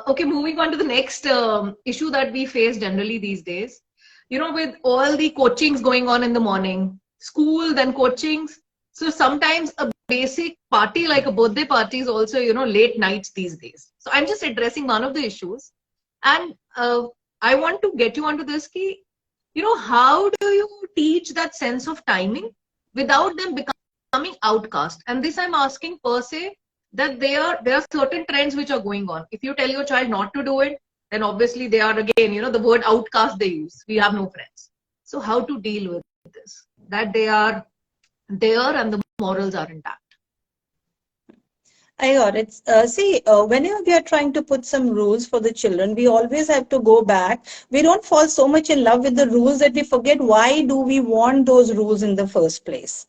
Okay, moving on to the next issue that we face generally these days. With all the coachings going on in the morning, school, then coachings. So sometimes a basic party like a birthday party is also, late nights these days. So I'm just addressing one of the issues. And I want to get you onto this key. How do you teach that sense of timing without them becoming outcast? And this I'm asking per se that there are certain trends which are going on. If you tell your child not to do it, then obviously they are again, the word outcast they use. We have no friends. So how to deal with this? That they are there and the morals are intact. I got it. See, whenever we are trying to put some rules for the children, we always have to go back. We don't fall so much in love with the rules that we forget why do we want those rules in the first place.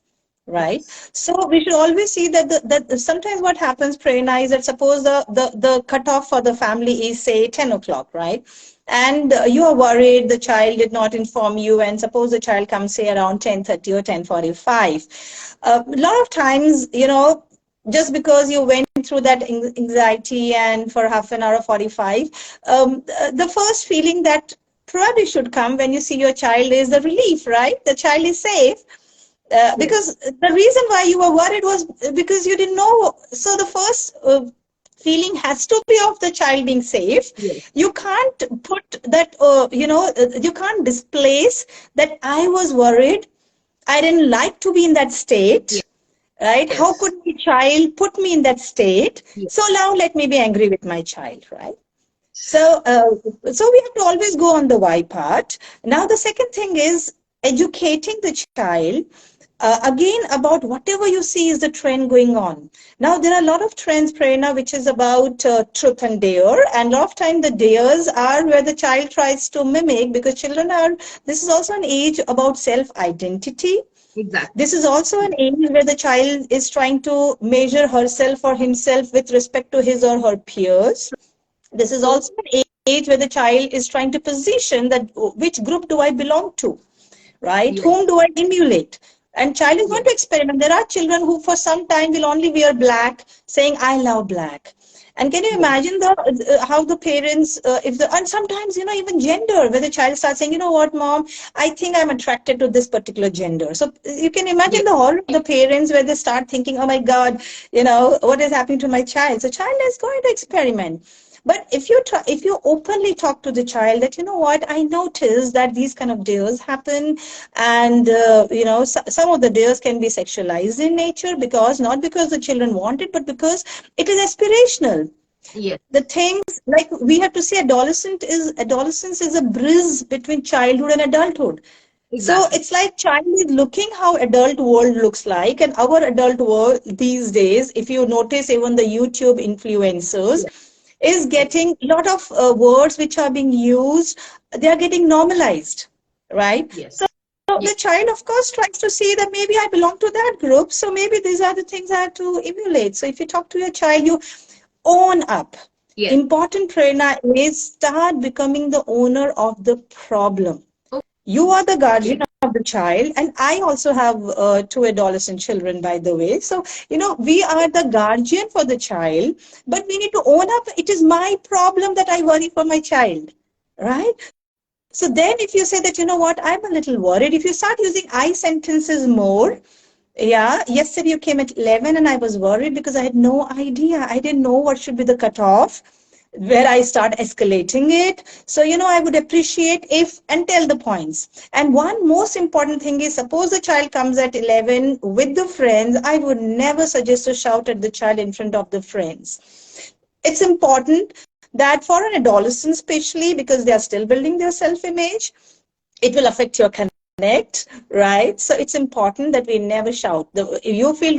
Right. So we should always see that that sometimes what happens, Prerna, is that suppose the cutoff for the family is say 10 o'clock, right? And you are worried the child did not inform you, and suppose the child comes say around 10:30 or 10:45. A lot of times, just because you went through that anxiety and for half an hour or 45, the first feeling that probably should come when you see your child is the relief, right? The child is safe. Because the reason why you were worried was because you didn't know. So the first feeling has to be of the child being safe. Yes. You can't put that, you can't displace that I was worried. I didn't like to be in that state. Yes. Right? Yes. How could the child put me in that state? Yes. So now let me be angry with my child, right? So, so we have to always go on the why part. Now, the second thing is educating the child. Again, about whatever you see is the trend going on. Now, there are a lot of trends, Prerna, which is about truth and dare. And a lot of time the dares are where the child tries to mimic, because children are, this is also an age about self-identity. Exactly. This is also an age where the child is trying to measure herself or himself with respect to his or her peers. This is also an age where the child is trying to position that which group do I belong to, right? Yes. Whom do I emulate? And child is going to experiment. There are children who for some time will only wear black, saying, I love black. And can you imagine how the parents, and sometimes, even gender, where the child starts saying, you know what, mom, I think I'm attracted to this particular gender. So you can imagine the horror of the parents where they start thinking, oh my God, what is happening to my child? So child is going to experiment. But if you openly talk to the child that, you know what, I noticed that these kind of dares happen, and some of the dares can be sexualized in nature, not because the children want it, but because it is aspirational. Yes. The things like we have to say, adolescence is a bridge between childhood and adulthood. Exactly. So it's like child is looking how adult world looks like, and our adult world these days, if you notice, even the YouTube influencers is getting a lot of words which are being used, they are getting normalized, right? Yes. So the child, of course, tries to see that maybe I belong to that group, so maybe these are the things I have to emulate. So if you talk to your child, you own up. Yes. Important, Prerna, is start becoming the owner of the problem. You are the guardian of the child, and I also have 2 adolescent children, by the way. So, we are the guardian for the child, but we need to own up. It is my problem that I worry for my child, right? So then if you say that, you know what, I'm a little worried, if you start using I sentences more, yesterday you came at 11 and I was worried because I had no idea. I didn't know what should be the cutoff, where I start escalating it. So, I would appreciate and tell the points. And one most important thing is, suppose the child comes at 11 with the friends, I would never suggest to shout at the child in front of the friends. It's important that for an adolescent, especially because they are still building their self-image, it will affect your connect, right? So it's important that we never shout. You feel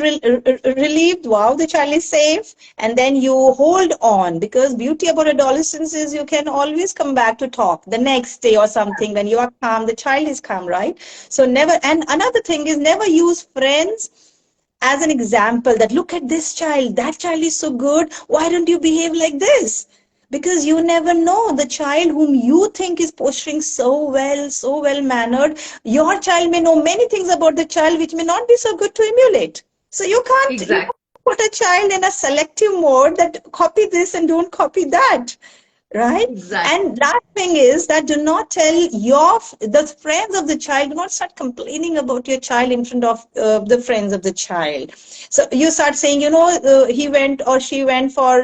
relieved, wow, the child is safe, and then you hold on, because beauty about adolescence is you can always come back to talk the next day or something. When you are calm, the child is calm, right? So never, and another thing is, never use friends as an example that look at this child, that child is so good, why don't you behave like this? Because you never know, the child whom you think is posturing so well mannered, your child may know many things about the child which may not be so good to emulate. So you can't put a child in a selective mode that copy this and don't copy that. right? Exactly. And last thing is that do not tell the friends of the child, do not start complaining about your child in front of the friends of the child. So you start saying, he went or she went for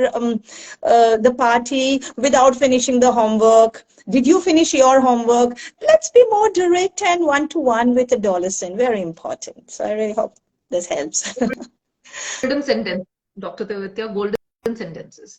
the party without finishing the homework. Did you finish your homework? Let's be more direct and one-to-one with adolescent. Very important. So I really hope this helps. Golden sentence, Dr. Tevtiya, golden sentences.